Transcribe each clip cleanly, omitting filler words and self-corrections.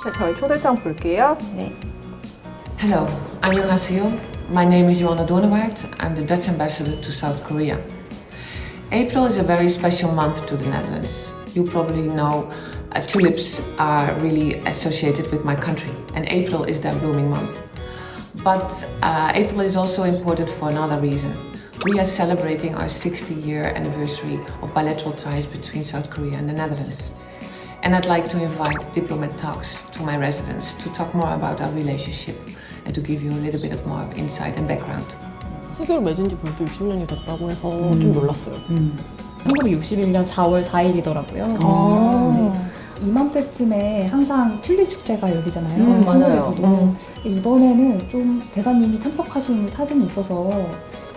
네, 저희 초대장 볼게요. 네. Hello, 안녕하세요. My name is 주한네덜란드. I'm the Dutch ambassador to South Korea. April is a very special month to the Netherlands. You probably know tulips are really associated with my country, and April is their blooming month. But April is also important for another reason. We are celebrating our 60-year anniversary of bilateral ties between South Korea and the Netherlands. And I'd like to invite Diplomat Talks to my residents to talk more about our relationship and to give you a little bit of more insight and background. 수교를 맺은 지 벌써 60년이 됐다고 해서 좀 놀랐어요. 1961년 4월 4일이더라고요. 네. 이맘때쯤에 항상 튤립 축제가 열리잖아요. 한국에서도. 이번에는 좀 대사님이 참석하신 사진이 있어서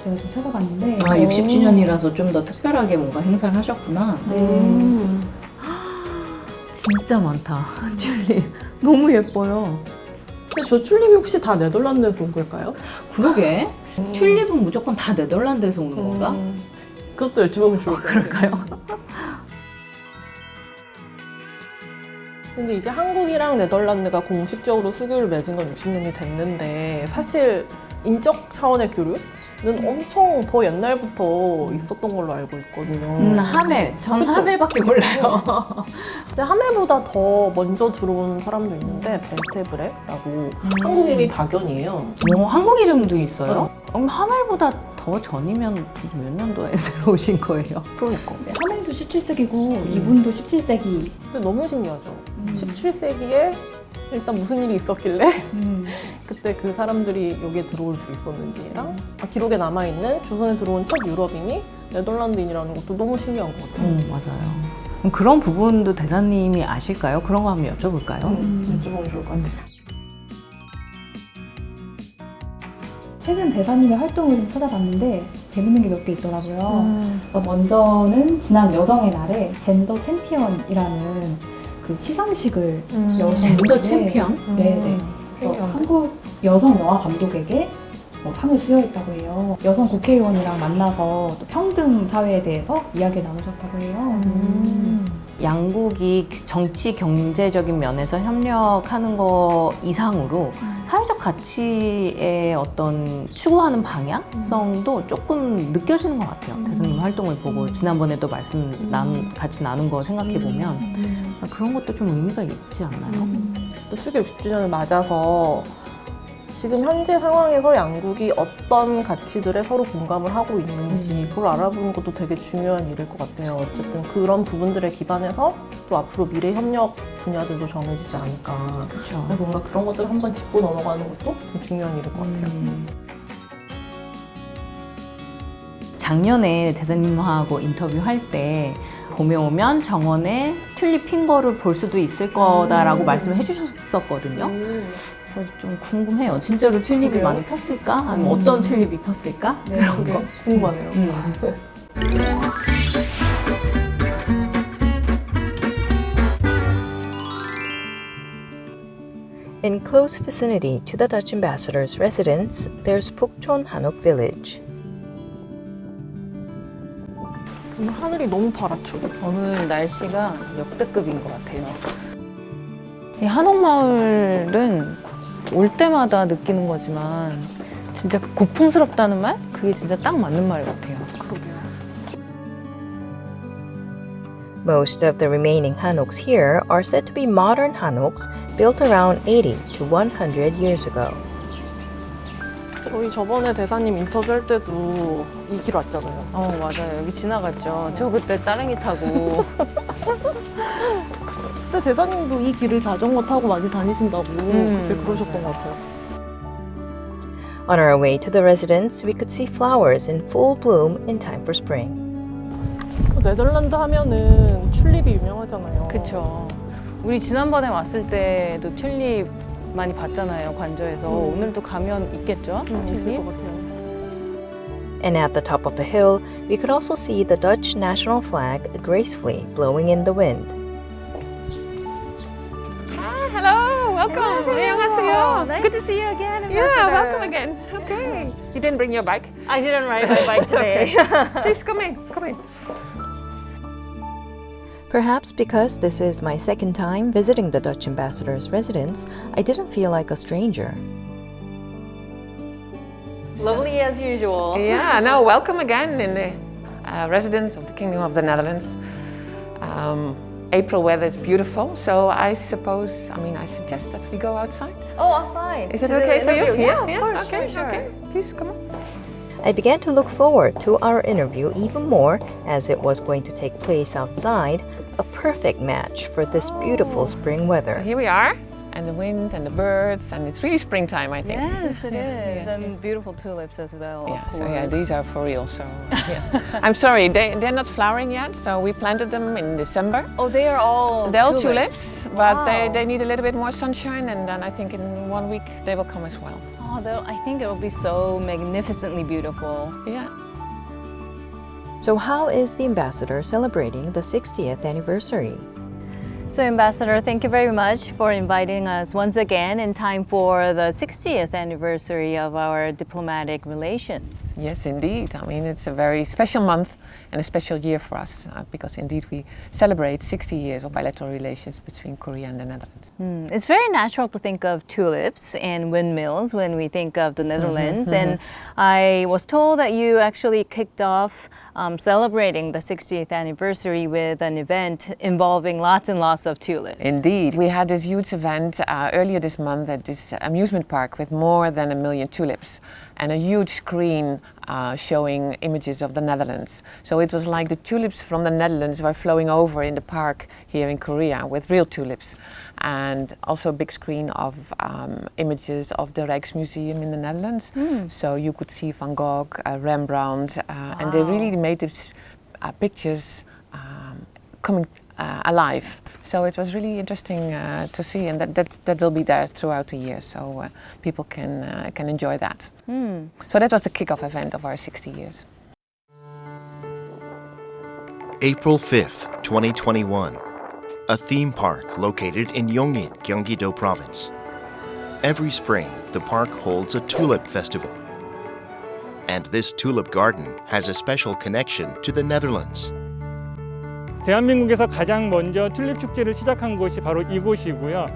제가 좀 찾아봤는데 60주년이라서 좀 더 특별하게 뭔가 행사를 하셨구나. 네. 진짜 많다. 튤립. 너무 예뻐요. 근데 저 튤립이 혹시 다 네덜란드에서 온 걸까요? 그러게. 튤립은 무조건 다 네덜란드에서 오는 건가? 그것도 여쭤보면 좋을 것 같아요. 그럴까요? 근데 이제 한국이랑 네덜란드가 공식적으로 수교를 맺은 건 60년이 됐는데 사실 인적 차원의 교류는 엄청 더 옛날부터 있었던 걸로 알고 있거든요. 하멜. 전 그쵸? 하멜밖에 몰라요. 근데 하멜보다 더 먼저 들어온 사람도 있는데 벨테브레라고 한국 이름이 박연이에요. 한국 이름도 있어요? 그럼 하멜보다 더 전이면 몇 년도에 들어오신 거예요? 그러니까. 하멜도 17세기고 이분도 17세기. 근데 너무 신기하죠. 17세기에 일단 무슨 일이 있었길래 그때 그 사람들이 여기에 들어올 수 있었는지랑 기록에 남아있는 조선에 들어온 첫 유럽인이 네덜란드인이라는 것도 너무 신기한 것 같아요. 맞아요. 그럼 그런 부분도 대사님이 아실까요? 그런 거 한번 여쭤볼까요? 여쭤보면 좋을 것 같아요. 최근 대사님의 활동을 좀 찾아봤는데 재밌는 게 몇 개 있더라고요. 먼저는 지난 여성의 날에 젠더 챔피언이라는 그 시상식을 여셨는데 젠더 챔피언? 네네. 한국 여성 영화 감독에게 상을 수여했다고 해요. 여성 국회의원이랑 만나서 또 평등 사회에 대해서 이야기 나누셨다고 해요. 양국이 정치 경제적인 면에서 협력하는 거 이상으로 사회적 가치의 어떤 추구하는 방향성도 조금 느껴지는 것 같아요. 대사님 활동을 보고 지난번에도 같이 나눈 거 생각해 보면 그런 것도 좀 의미가 있지 않나요? 또 수교 60주년을 맞아서 지금 현재 상황에서 양국이 어떤 가치들에 서로 공감을 하고 있는지 그걸 알아보는 것도 되게 중요한 일일 것 같아요. 어쨌든 그런 부분들에 기반해서 또 앞으로 미래 협력 분야들도 정해지지 않을까. 그렇죠. 뭔가 그런 것들을 한번 짚고 넘어가는 것도 되게 중요한 일일 것 같아요. 작년에 대사님하고 인터뷰할 때 봄에 오면 정원에 튤립 핀 거를 볼 수도 있을 거다라고 말씀을 해주셨었거든요. 그래서 좀 궁금해요. 진짜로 튤립이 그래요? 많이 폈을까? 아니면 어떤 튤립이 폈을까? 네, 그런 거. 궁금하네요. In close vicinity to the Dutch ambassador's residence, there's Pukchon Hanok village. 하늘이 너무 파랗죠. 오늘 날씨가 역대급인 것 같아요. 이 한옥마을은 올 때마다 느끼는 거지만 진짜 고풍스럽다는 말? 그게 진짜 딱 맞는 말 같아요. 그러게요. Most of the remaining hanoks here are said to be modern hanoks built around 80 to 100 years ago. 저희 저번에 대사님 인터뷰할 때도 이 길 왔잖아요. 맞아요. 여기 지나갔죠. 저 그때 따릉이 타고. 그때 대사님도 이 길을 자전거 타고 많이 다니신다고 그때 그러셨던 것 같아요. On our way to the residence, we could see flowers in full bloom in time for spring. 네덜란드 하면은 튤립이 유명하잖아요. 그쵸. 우리 지난번에 왔을 때도 튤립 많이 봤잖아요. 관저에서. 오늘도 가면 있겠죠? 있을 것 같아요. And at the top of the hill, we could also see the Dutch national flag gracefully blowing in the wind. Hello, welcome. 안녕하세요. Good to see you again. Yeah, welcome again. Okay. You didn't bring your bike? I didn't ride my bike today. Please come in. Come in. Perhaps because this is my second time visiting the Dutch ambassador's residence, I didn't feel like a stranger. Lovely as usual. Yeah, no, welcome again in the residence of the Kingdom of the Netherlands. April weather is beautiful, so I suggest that we go outside. Oh, outside. Is it okay for you? Yeah, of course. Okay, Sure. okay. Please come on. I began to look forward to our interview even more as it was going to take place outside, a perfect match for this beautiful spring So weather. here we are, and the wind and the birds, and it's really springtime, I think. Yes, it is. Yeah. And beautiful tulips as well. Yeah, of so yeah, course. these are for real. So yeah. I'm sorry, they're not flowering yet. So we planted them in December. Oh, they are all They're all tulips. tulips, but Wow. they need a little bit more sunshine, and then I think in 1 week they will come as well. Oh, I think it will be so magnificently beautiful. Yeah. So how is the ambassador celebrating the 60th anniversary? So, Ambassador, thank you very much for inviting us once again in time for the 60th anniversary of our diplomatic relations. Yes, indeed. I mean, it's a very special month and a special year for us because indeed we celebrate 60 years of bilateral relations between Korea and the Netherlands. It's very natural to think of tulips and windmills when we think of the Netherlands. And I was told that you actually kicked off celebrating the 60th anniversary with an event involving lots and lots of tulips. Indeed. We had this huge event earlier this month at this amusement park with more than 1 million tulips and a huge screen showing images of the Netherlands. So it was like the tulips from the Netherlands were flowing over in the park here in Korea with real tulips. And also a big screen of images of the Rijksmuseum in the Netherlands. So you could see Van Gogh, Rembrandt, and they really made these pictures coming alive. So it was really interesting to see, and that will be there throughout the year, so people can enjoy that. So that was the kickoff event of our 60 years. April 5th, 2021. A theme park located in Yongin, Gyeonggi-do Province. Every spring, the park holds a tulip festival. And this tulip garden has a special connection to the Netherlands. 대한민국에서 가장 먼저 튤립 축제를 시작한 곳이 바로 이곳이고요.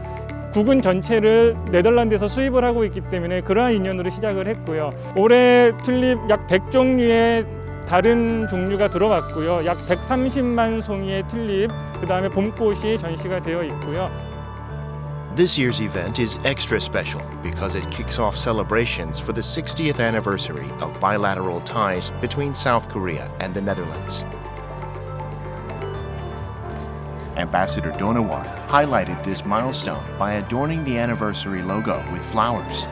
국은 전체를 네덜란드에서 수입을 하고 있기 때문에 그러한 인연으로 시작을 했고요. 올해 튤립 약 100종류의 다른 종류가 들어왔고요. 약 130만 송이의 튤립, 그다음에 봄꽃이 전시가 되어 있고요. This year's event is extra special because it kicks off celebrations for the 60th anniversary of bilateral ties between South Korea and the Netherlands. Ambassador Donawar highlighted this milestone by adorning the anniversary logo with flowers.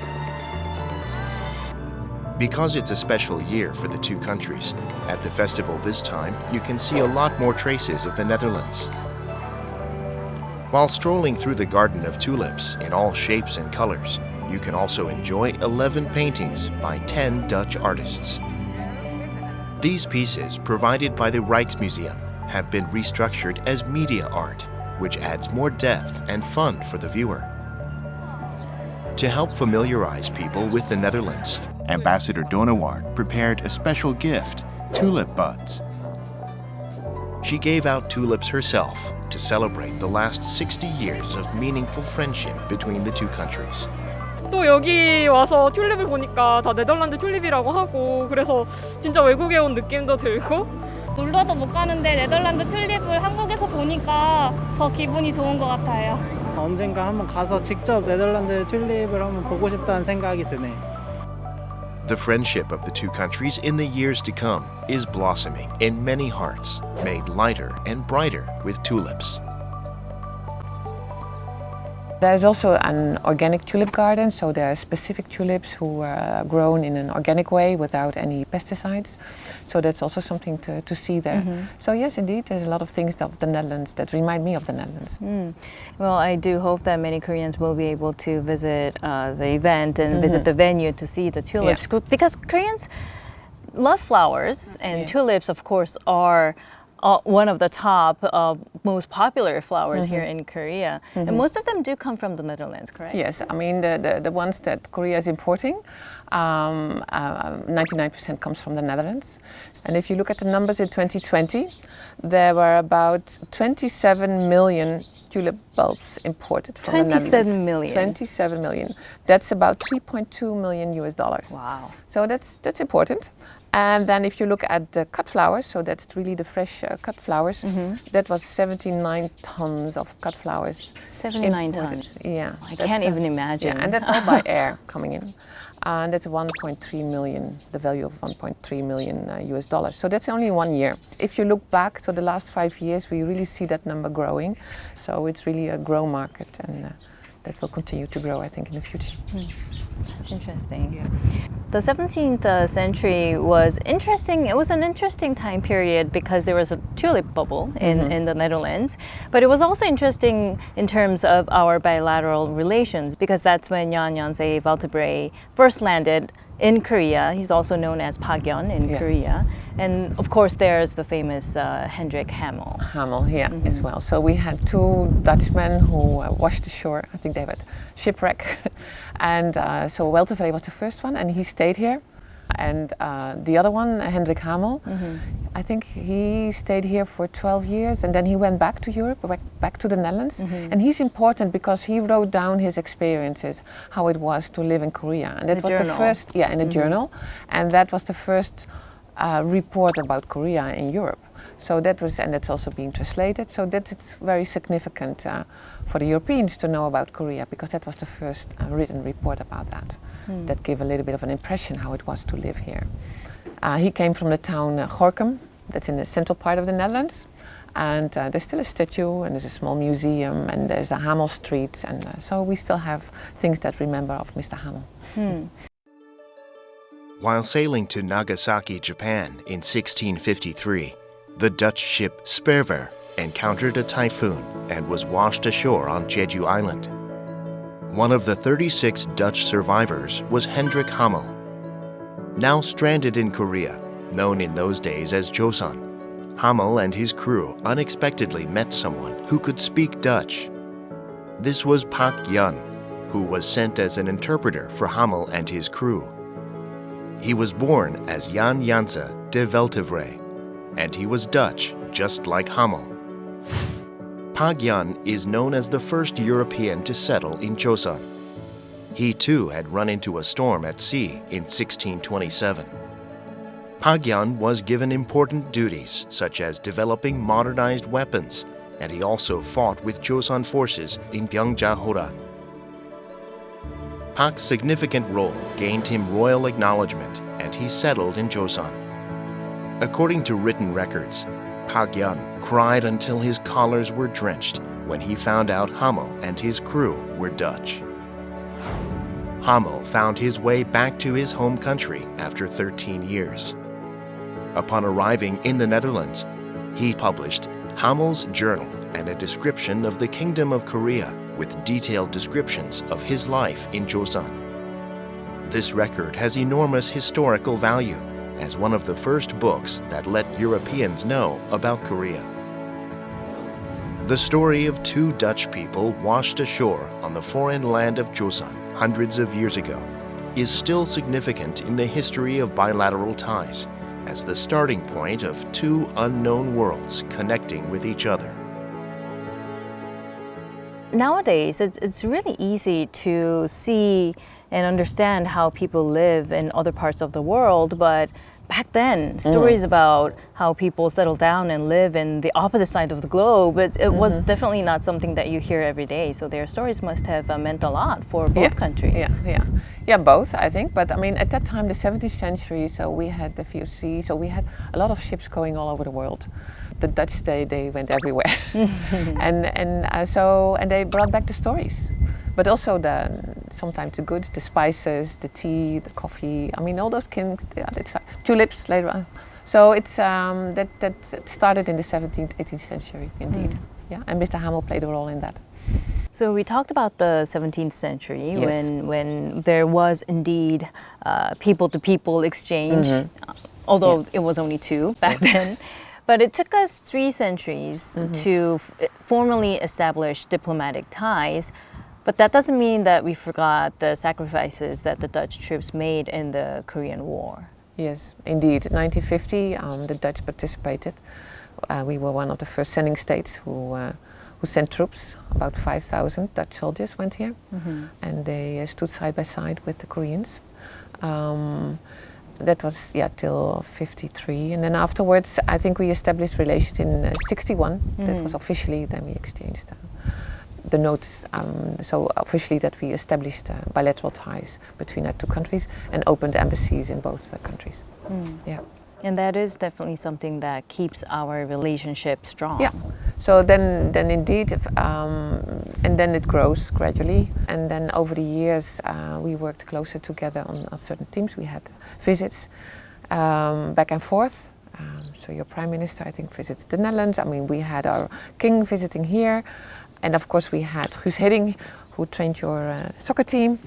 Because it's a special year for the two countries, at the festival this time, you can see a lot more traces of the Netherlands. While strolling through the garden of tulips in all shapes and colors, you can also enjoy 11 paintings by 10 Dutch artists. These pieces, provided by the Rijksmuseum, have been restructured as media art, which adds more depth and fun for the viewer. To help familiarize people with the Netherlands, Ambassador Donawar prepared a special gift, Tulip Buds. She gave out tulips herself to celebrate the last 60 years of meaningful friendship between the two countries. 또 여기 와서 튤립을 보니까 다 네덜란드 튤립이라고 하고 그래서 진짜 외국에 온 느낌도 들고 놀러도 못 가는데 네덜란드 튤립을 한국에서 보니까 더 기분이 좋은 것 같아요. 언젠가 한번 가서 직접 네덜란드 튤립을 한번 보고 싶다는 생각이 드네요. The friendship of the two countries in the years to come is blossoming in many hearts, made lighter and brighter with tulips. There's also an organic tulip garden, so there are specific tulips who are grown in an organic way without any pesticides. So that's also something to see there. So yes, indeed, there's a lot of things of the Netherlands that remind me of the Netherlands. Well, I do hope that many Koreans will be able to visit the event and visit the venue to see the tulips, because Koreans love flowers, and tulips, of course, are one of the top most popular flowers here in Korea. And most of them do come from the Netherlands, correct? Yes, I mean the ones that Korea is importing, 99% comes from the Netherlands. And if you look at the numbers in 2020, there were about 27 million tulip bulbs imported from the Netherlands. 27 million. 27 million. That's about $3.2 million US. Wow. So that's important. And then if you look at the cut flowers, so that's really the fresh cut flowers, that was 79 tons of cut flowers. 79 imported. tons. Yeah. I can't even imagine. Yeah, and that's all by air coming in. And that's 1.3 million, the value of 1.3 million US dollars. So that's only 1 year. If you look back to the last 5 years, we really see that number growing. So it's really a grow market, and that will continue to grow, I think, in the future. That's interesting. Yeah. The 17th century was interesting. It was an interesting time period because there was a tulip bubble in the Netherlands. But it was also interesting in terms of our bilateral relations because that's when Jan Janse Valtebrae first landed in Korea. He's also known as Pagyeon in Korea. And of course, there's the famous Hendrik Hamel. Hamel, yeah, as well. So we had two Dutchmen who washed ashore. I think they had shipwreck. And so Valtebrae was the first one, and he stayed here. And the other one, Hendrik Hamel, I think he stayed here for 12 years, and then he went back to Europe, back to the Netherlands. And he's important because he wrote down his experiences, how it was to live in Korea. And that was the first, in a journal. And that was the first report about Korea in Europe. So that was, and that's also being translated. So it's very significant for the Europeans to know about Korea because that was the first written report about that. That gave a little bit of an impression how it was to live here. He came from the town Gorinchem, that's in the central part of the Netherlands. And there's still a statue, and there's a small museum, and there's a Hamel Street, and so we still have things that remember of Mr. Hamel. While sailing to Nagasaki, Japan in 1653, the Dutch ship Sperver encountered a typhoon and was washed ashore on Jeju Island. One of the 36 Dutch survivors was Hendrik Hamel. Now stranded in Korea, known in those days as Joseon, Hamel and his crew unexpectedly met someone who could speak Dutch. This was Pak Yun, who was sent as an interpreter for Hamel and his crew. He was born as Jan Janse de Valtebrae, and he was Dutch, just like Hamel. Pak Yun is known as the first European to settle in Joseon. He too had run into a storm at sea in 1627. Pak Yun was given important duties, such as developing modernized weapons, and he also fought with Joseon forces in Byungja-Horan. Pak's significant role gained him royal acknowledgement, and he settled in Joseon. According to written records, Pak Yun cried until his collars were drenched when he found out Hamel and his crew were Dutch. Hamel found his way back to his home country after 13 years. Upon arriving in the Netherlands, he published Hamel's Journal and a description of the Kingdom of Korea with detailed descriptions of his life in Joseon. This record has enormous historical value as one of the first books that let Europeans know about Korea. The story of two Dutch people washed ashore on the foreign land of Joseon hundreds of years ago is still significant in the history of bilateral ties as the starting point of two unknown worlds connecting with each other. Nowadays, it's really easy to see and understand how people live in other parts of the world, but back then, stories about how people settle down and live in the opposite side of the globe, it was definitely not something that you hear every day. So their stories must have meant a lot for both countries. Yeah, both, I think. But I mean, at that time, the 17th century, so we had the VOC, so we had a lot of ships going all over the world. The Dutch, they went everywhere. and they brought back the stories. But also sometimes the goods, the spices, the tea, the coffee. I mean, all those tulips later on. So it's that started in the 17th, 18th century, indeed. Yeah, and Mr. Hamel played a role in that. So we talked about the 17th century when there was indeed people-to-people exchange, although it was only two back then. But it took us 3 centuries to formally establish diplomatic ties. But that doesn't mean that we forgot the sacrifices that the Dutch troops made in the Korean War. Yes, indeed. In 1950, the Dutch participated. We were one of the first sending states who sent troops. About 5,000 Dutch soldiers went here, and they stood side by side with the Koreans. That was till 53, and then afterwards, I think we established relations in 61. That was officially. Then we exchanged the notes. So officially, that we established bilateral ties between our 2 countries and opened embassies in both countries. Yeah. And that is definitely something that keeps our relationship strong. Yeah. So then indeed, and then it grows gradually. And then over the years, we worked closer together on certain teams. We had visits back and forth. So your prime minister, I think, visited the Netherlands. I mean, we had our king visiting here. And of course, we had Guus Hiddink, who trained your soccer team.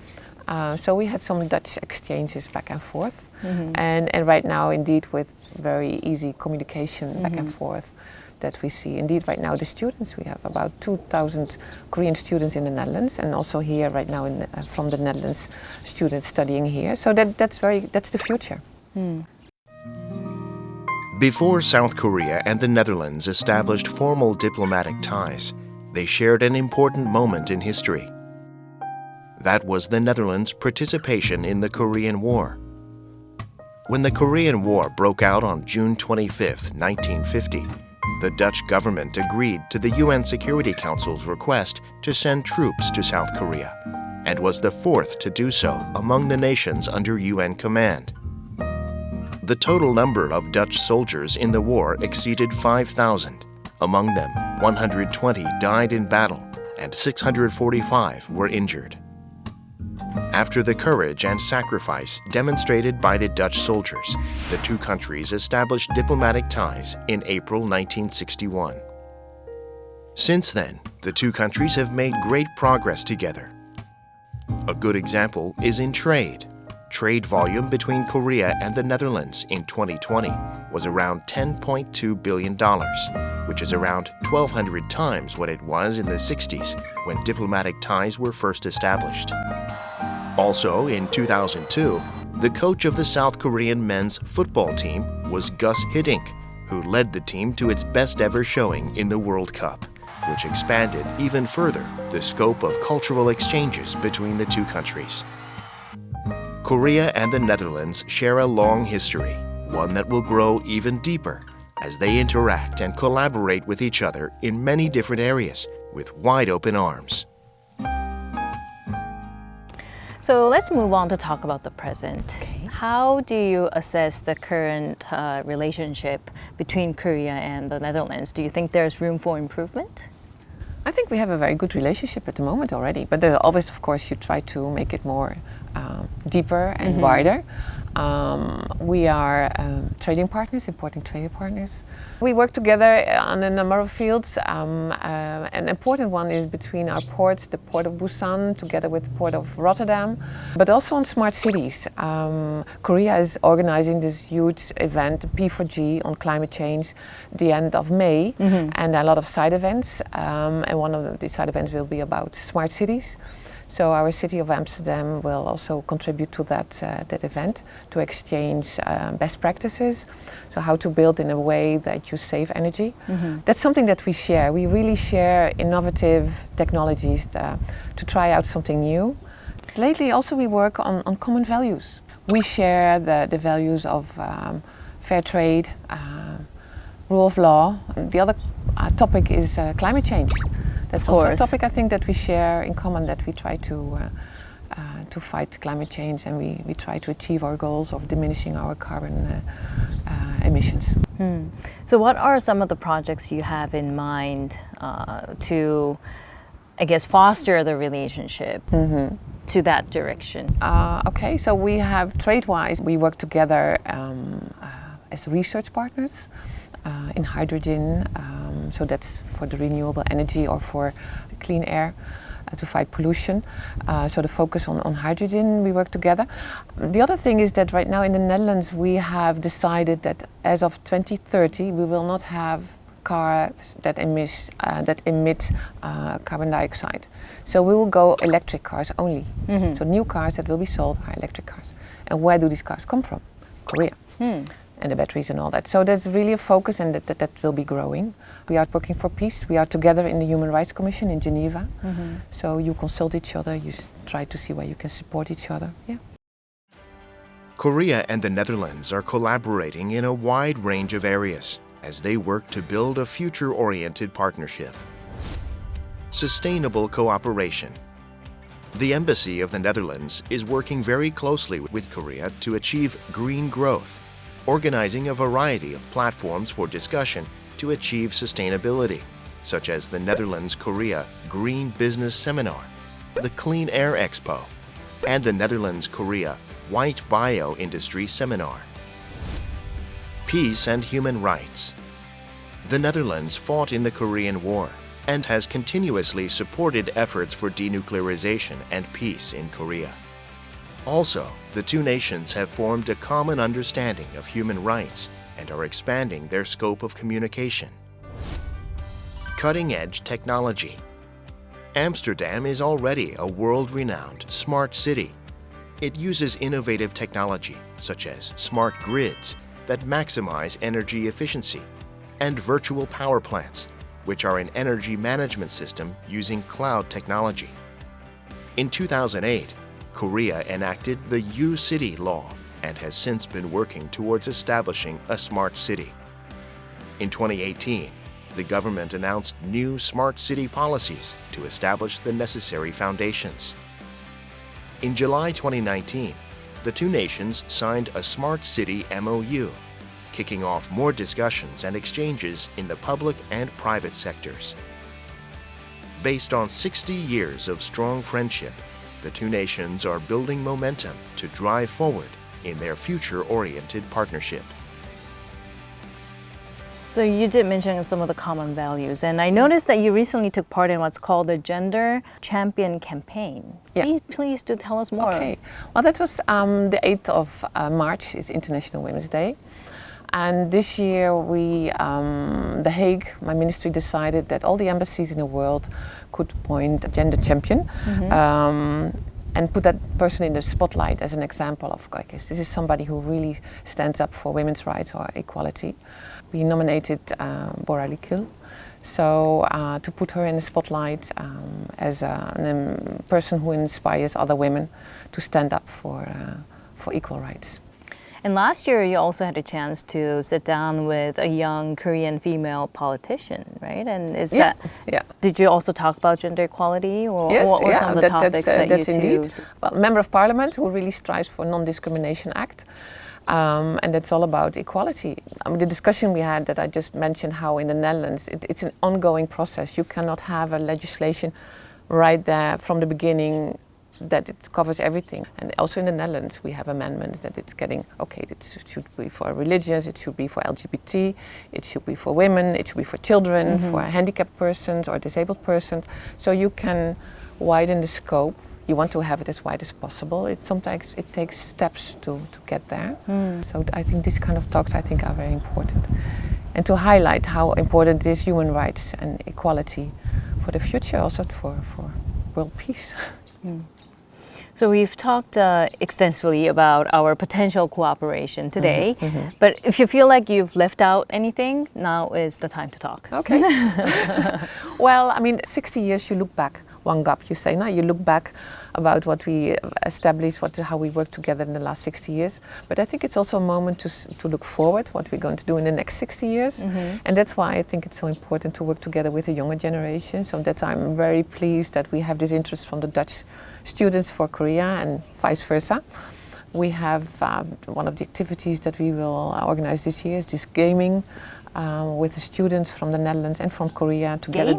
So we had some Dutch exchanges back and forth. And right now, indeed, with very easy communication back and forth, that we see indeed right now the students. We have about 2,000 Korean students in the Netherlands, and also here right now from the Netherlands, students studying here. So that's the future. Before South Korea and the Netherlands established formal diplomatic ties, they shared an important moment in history. That was the Netherlands' participation in the Korean War. When the Korean War broke out on June 25, 1950, the Dutch government agreed to the UN Security Council's request to send troops to South Korea, and was the 4th to do so among the nations under UN command. The total number of Dutch soldiers in the war exceeded 5,000. Among them, 120 died in battle, and 645 were injured. After the courage and sacrifice demonstrated by the Dutch soldiers, the 2 countries established diplomatic ties in April 1961. Since then, the 2 countries have made great progress together. A good example is in trade. Trade volume between Korea and the Netherlands in 2020 was around $10.2 billion, which is around 1,200 times what it was in the 60s when diplomatic ties were first established. Also, in 2002, the coach of the South Korean men's football team was Guus Hiddink, who led the team to its best ever showing in the World Cup, which expanded even further the scope of cultural exchanges between the 2 countries. Korea and the Netherlands share a long history, one that will grow even deeper as they interact and collaborate with each other in many different areas with wide open arms. So let's move on to talk about the present. How do you assess the current relationship between Korea and the Netherlands? Do you think there's room for improvement? I think we have a very good relationship at the moment already, but there's always, of course, you try to make it more deeper and wider. We are trading partners, important trading partners. We work together on a number of fields. An important one is between our ports, the port of Busan, together with the port of Rotterdam, but also on smart cities. Korea is organizing this huge event, P4G, on climate change, the end of May, and a lot of side events. And one of the side events will be about smart cities. So our city of Amsterdam will also contribute to that event, to exchange best practices. So how to build in a way that you save energy. That's something that we share. We really share innovative technologies to try out something new. Lately also we work on common values. We share the values of fair trade, rule of law. The other topic is climate change. That's also a topic I think that we share in common, that we try to fight climate change, and we try to achieve our goals of diminishing our carbon emissions. So what are some of the projects you have in mind to, I guess, foster the relationship to that direction? Okay, so we have trade-wise, we work together as research partners in hydrogen. So that's for the renewable energy or for clean air. to fight pollution. So the focus on hydrogen, we work together. The other thing is that right now in the Netherlands we have decided that as of 2030 we will not have cars that emit carbon dioxide. So we will go electric cars only. So new cars that will be sold are electric cars. And where do these cars come from? Korea. And the batteries and all that. So there's really a focus, and that will be growing. We are working for peace. We are together in the Human Rights Commission in Geneva. So you consult each other, you try to see where you can support each other. Yeah. Korea and the Netherlands are collaborating in a wide range of areas as they work to build a future-oriented partnership. Sustainable cooperation. The Embassy of the Netherlands is working very closely with Korea to achieve green growth, organizing a variety of platforms for discussion to achieve sustainability, such as the Netherlands-Korea Green Business Seminar, the Clean Air Expo, and the Netherlands-Korea White Bio-Industry Seminar. Peace and human rights. The Netherlands fought in the Korean War and has continuously supported efforts for denuclearization and peace in Korea. Also, the two nations have formed a common understanding of human rights and are expanding their scope of communication. Cutting-edge technology. Amsterdam is already a world-renowned smart city. It uses innovative technology such as smart grids that maximize energy efficiency and virtual power plants, which are an energy management system using cloud technology. In 2008, Korea enacted the U-City law and has since been working towards establishing a smart city. In 2018, the government announced new smart city policies to establish the necessary foundations. In July 2019, the two nations signed a smart city MOU, kicking off more discussions and exchanges in the public and private sectors. Based on 60 years of strong friendship, the two nations are building momentum to drive forward in their future-oriented partnership. So you did mention some of the common values, and I noticed that you recently took part in what's called the Gender Champion Campaign. Yeah. Please do tell us more. Okay. Well, that was the 8th of March, is International Women's Day. And this year The Hague, my ministry, decided that all the embassies in the world could appoint a gender champion and put that person in the spotlight as an example of, I guess, this is somebody who really stands up for women's rights or equality. We nominated Bora Likil, so to put her in the spotlight as a person who inspires other women to stand up for equal rights. And last year, you also had a chance to sit down with a young Korean female politician, right? And did you also talk about gender equality, or what were some of the topics that you two? Indeed. Well, member of parliament who really strives for Non-Discrimination Act. And that's all about equality. I mean, the discussion we had that I just mentioned, how in the Netherlands it's an ongoing process. You cannot have a legislation right there from the beginning that it covers everything. And also in the Netherlands we have amendments that it's getting, okay, it should be for religious, it should be for LGBT, it should be for women, it should be for children, for handicapped persons or disabled persons. So you can widen the scope. You want to have it as wide as possible. Sometimes it takes steps to get there. So I think these kind of talks, I think, are very important. And to highlight how important it is human rights and equality for the future, also for world peace. So we've talked extensively about our potential cooperation today, but if you feel like you've left out anything, now is the time to talk. Okay. Well, I mean, 60 years you look back, one gap you say, now you look back about what we established, how we worked together in the last 60 years. But I think it's also a moment to look forward, what we're going to do in the next 60 years. And that's why I think it's so important to work together with the younger generation. So that's why I'm very pleased that we have this interest from the Dutch students for Korea and vice versa. We have one of the activities that we will organize this year is this gaming with the students from the Netherlands and from Korea together.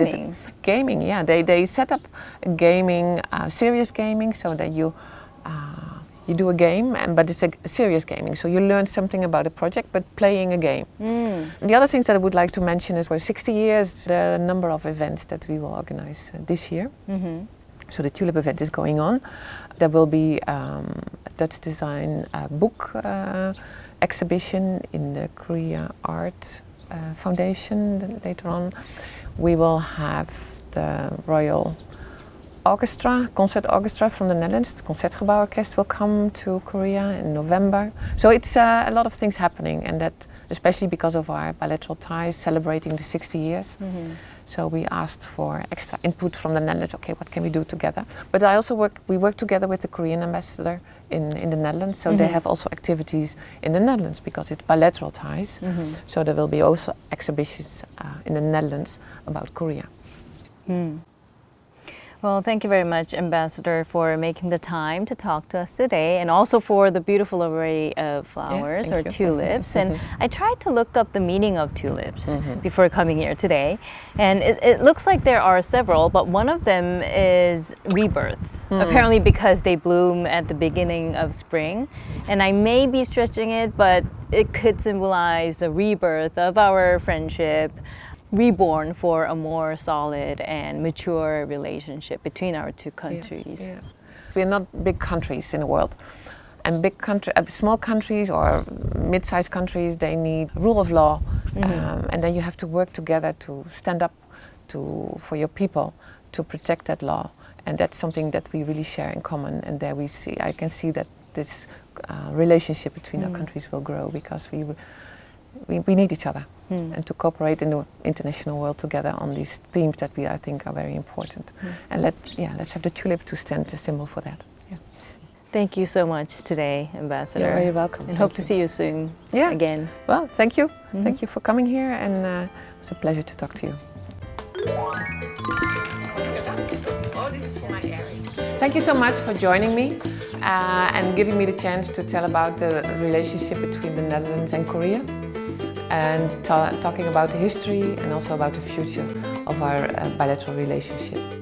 Gaming, yeah. They set up gaming, serious gaming, so that you do a game, but it's a serious gaming. So you learn something about a project, but playing a game. The other things that I would like to mention is, 60 years, there are a number of events that we will organize this year. So the Tulip event is going on. There will be a Dutch design book exhibition in the Korea Art Foundation later on. We will have the Royal Concert Orchestra from the Netherlands. The Concertgebouw Orkest will come to Korea in November. So it's a lot of things happening, and that especially because of our bilateral ties celebrating the 60 years. So we asked for extra input from the Netherlands. Okay, what can we do together? But we work together with the Korean ambassador in the Netherlands. So they have also activities in the Netherlands because it's bilateral ties. So there will be also exhibitions in the Netherlands about Korea. Well, thank you very much, Ambassador, for making the time to talk to us today, and also for the beautiful array of flowers or tulips. And I tried to look up the meaning of tulips before coming here today, and it looks like there are several, but one of them is rebirth, apparently because they bloom at the beginning of spring. And I may be stretching it, but it could symbolize the rebirth of our friendship, reborn for a more solid and mature relationship between our two countries. We're not big countries in the world. And small countries or mid-sized countries, they need rule of law. And then you have to work together to stand up for your people, to protect that law. And that's something that we really share in common. And there I can see that this relationship between our countries will grow because we need each other. And to cooperate in the international world together on these themes that I think are very important. And let's have the tulip to stand a symbol for that. Thank you so much today, Ambassador. You're very welcome. And hope to see you soon again. Well, thank you. Thank you for coming here, and it's a pleasure to talk to you. Oh, this is for my area. Thank you so much for joining me and giving me the chance to tell about the relationship between the Netherlands and Korea, and talking about the history and also about the future of our bilateral relationship.